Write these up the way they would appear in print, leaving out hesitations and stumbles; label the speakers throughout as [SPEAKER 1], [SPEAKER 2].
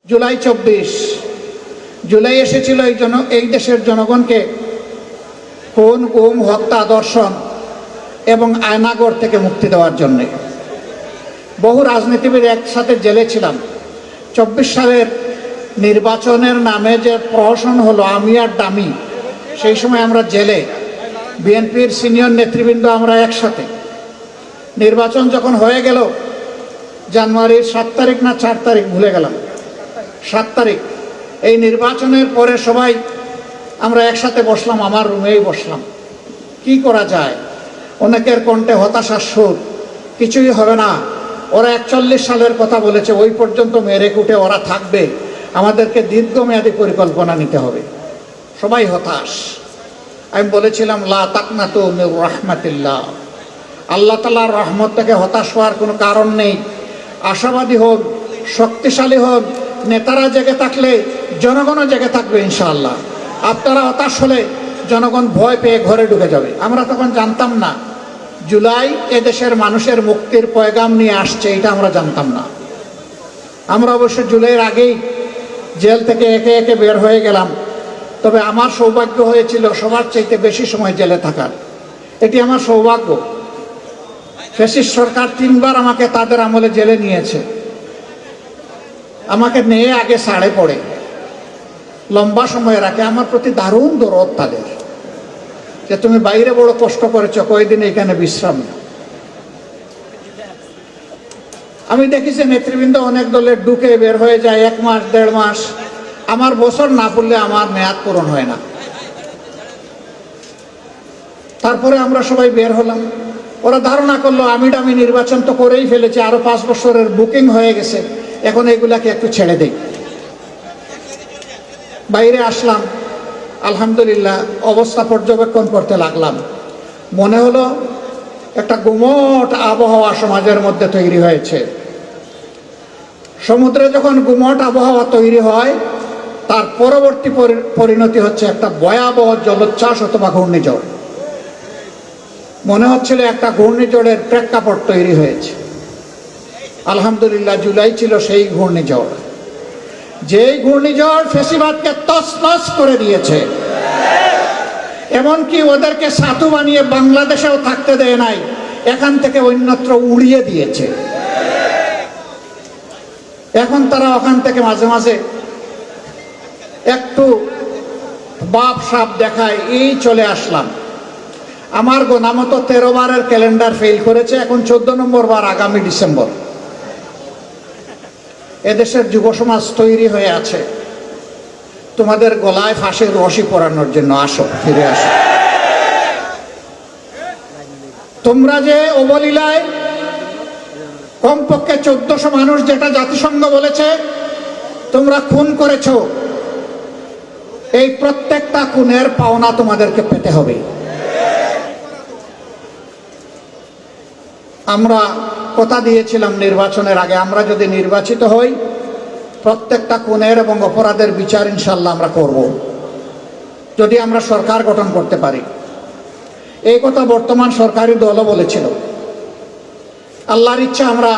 [SPEAKER 1] জুলাই 24 জুলাই এসেছিল এই দেশের জনগণকে খুন, গুম, হত্যা, দর্শন এবং আয়নাগর থেকে মুক্তি দেওয়ার জন্যে। বহু রাজনীতিবিদ একসাথে জেলে ছিলাম। 24 সালের নির্বাচনের নামে যে প্রহসন হলো আমি আর ডামি, সেই সময় আমরা জেলে, বিএনপির সিনিয়র নেতৃবৃন্দ আমরা একসাথে। নির্বাচন যখন হয়ে গেল জানুয়ারির 7 তারিখ না 4 তারিখ ভুলে গেলাম, 7 তারিখ, এই নির্বাচনের পরে সবাই আমরা একসাথে বসলাম, আমার রুমেই বসলাম। কি করা যায়? অনেকের কণ্ঠে হতাশার সুর, কিছুই হবে না, ওরা 41 সালের কথা বলেছে, ওই পর্যন্ত মেরে কুটে ওরা থাকবে, আমাদেরকে দীর্ঘমেয়াদী পরিকল্পনা নিতে হবে। সবাই হতাশ। আমি বলেছিলাম লা তাকনাতু মির রাহমাতিল্লাহ, আল্লাহ তাআলার রহমত থেকে হতাশ হওয়ার কোনো কারণ নেই। আশাবাদী হোক, শক্তিশালী হোক, নেতারা জেগে থাকলে জনগণও জেগে থাকবে ইনশাআল্লাহ। আপনারা হতাশ হলে জনগণ ভয় পেয়ে ঘরে ঢুকে যাবে। আমরা তখন জানতাম না জুলাই এদেশের মানুষের মুক্তির পয়গাম নিয়ে আসছে, এটা আমরা জানতাম না। আমরা অবশ্য জুলাইয়ের আগেই জেল থেকে একে একে বের হয়ে গেলাম। তবে আমার সৌভাগ্য হয়েছিল সবার চাইতে বেশি সময় জেলে থাকার, এটি আমার সৌভাগ্য। ফ্যাসিস্ট সরকার 3 বার আমাকে তাদের আমলে জেলে নিয়েছে। আমাকে নিয়ে আগে ছাড়ে পড়ে, লম্বা সময় রাখে। আমার প্রতি দারুণ দরদ তাদের, যে তুমি বাইরে বড় কষ্ট করেছো, কয়েকদিন এখানে বিশ্রাম নাও। আমি দেখেছি নেতৃবৃন্দ অনেক দলের ঢুকে বের হয়ে যায় 1 মাস 1.5 মাস। আমার বছর না পড়লে আমার মেয়াদ পূরণ হয় না। তারপরে আমরা সবাই বের হলাম। ওরা ধারণা করলো আমি নির্বাচন তো করেই ফেলেছি, আরো 5 বছরের বুকিং হয়ে গেছে, এখন এগুলাকে একটু ছেড়ে দেই। বাইরে আসলাম, আলহামদুলিল্লাহ অবস্থা পর্যবেক্ষণ করতে লাগলাম। মনে হলো একটা গুমট আবহাওয়া সমাজের মধ্যে তৈরি হয়েছে। সমুদ্রে যখন গুমট আবহাওয়া তৈরি হয়, তার পরবর্তী পরিণতি হচ্ছে একটা ভয়াবহ জলোচ্ছ্বাস অথবা ঘূর্ণিঝড়। মনে হচ্ছিল একটা ঘূর্ণিঝড়ের প্রেক্ষাপট তৈরি হয়েছে। আলহামদুলিল্লাহ জুলাই ছিল সেই ঘূর্ণিঝড়, যেই ঘূর্ণিঝড় ফ্যাসিবাদকে তছনছ করে দিয়েছে। এমনকি ওদেরকে সাধু বানিয়ে বাংলাদেশেও থাকতে দেয় নাই, এখান থেকে অন্যত্র উড়িয়ে দিয়েছে। এখন তারা ওখান থেকে মাঝে মাঝে একটু বাপ সাপ দেখায়, এই চলে আসলাম। আমার গোনামত 13 বারের ক্যালেন্ডার ফেল করেছে, এখন 14 নম্বর বার আগামী ডিসেম্বর। এদেশের যুব সমাজ তৈরি হয়ে আছে তোমাদের গলায় ফাঁসির রশি পরানোর জন্য। আসো, ফিরে আসো। তোমরা যে অবলীলায় কমপক্ষে 1400 মানুষ, যেটা জাতিসংঘ বলেছে, তোমরা খুন করেছ, এই প্রত্যেকটা খুনের পাওনা তোমাদেরকে পেতে হবে। আমরা কথা দিয়েছিলাম নির্বাচনের আগে, আমরা যদি নির্বাচিত হই প্রত্যেকটা খুনের এবং অপরাধের বিচার ইনশাল্লাহ আমরা করব, যদি আমরা সরকার গঠন করতে পারি। এই কথা বর্তমান সরকারি দলও বলেছিল। আল্লাহর ইচ্ছা আমরা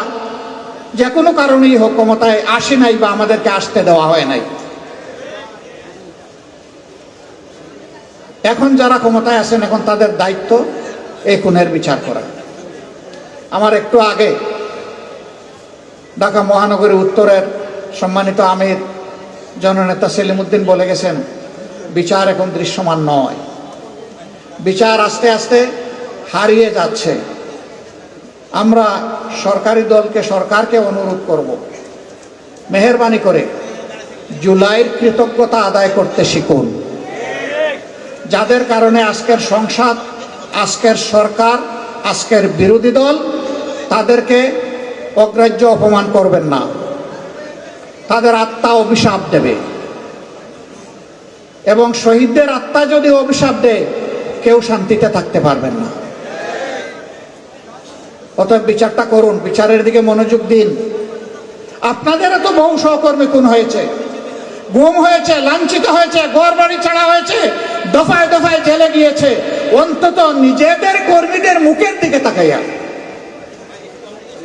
[SPEAKER 1] যে কোনো কারণেই হোক ক্ষমতায় আসি নাই, বা আমাদেরকে আসতে দেওয়া হয় নাই। এখন যারা ক্ষমতায় আছেন, এখন তাদের দায়িত্ব এই খুনের বিচার করা। আমার একটু আগে ঢাকা মহানগরী উত্তরের সম্মানিত আমির জননেতা সেলিম উদ্দিন বলে গেছেন, বিচার এখন দৃশ্যমান নয়, বিচার আস্তে আস্তে হারিয়ে যাচ্ছে। আমরা সরকারি দলকে, সরকারকে অনুরোধ করব, মেহেরবানি করে জুলাইয়ের কৃতজ্ঞতা আদায় করতে শিখুন। যাদের কারণে আজকের সংসদ, আজকের সরকার, আজকের বিরোধী দল, তাদেরকে অগ্রাহ্য অপমান করবেন না। তাদের আত্মা অভিশাপ দেবে, এবং শহীদদের আত্মা যদি অভিশাপ দেয়, কেউ শান্তিতে থাকতে পারবেন না। অতএব বিচারটা করুন, বিচারের দিকে মনোযোগ দিন। আপনাদেরও তো বহু সহকর্মী খুন হয়েছে, গুম হয়েছে, লাঞ্ছিত হয়েছে, ঘর বাড়ি ছাড়া হয়েছে, দফায় দফায় জেলে গিয়েছে। অন্তত নিজেদের কর্মীদের মুখের দিকে তাকাইয়া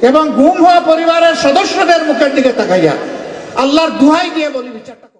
[SPEAKER 1] এবং গুম হওয়া পরিবারের সদস্যদের মুখের দিকে তাকাইয়া আল্লাহর দুহাই দিয়ে বলি বিচারটা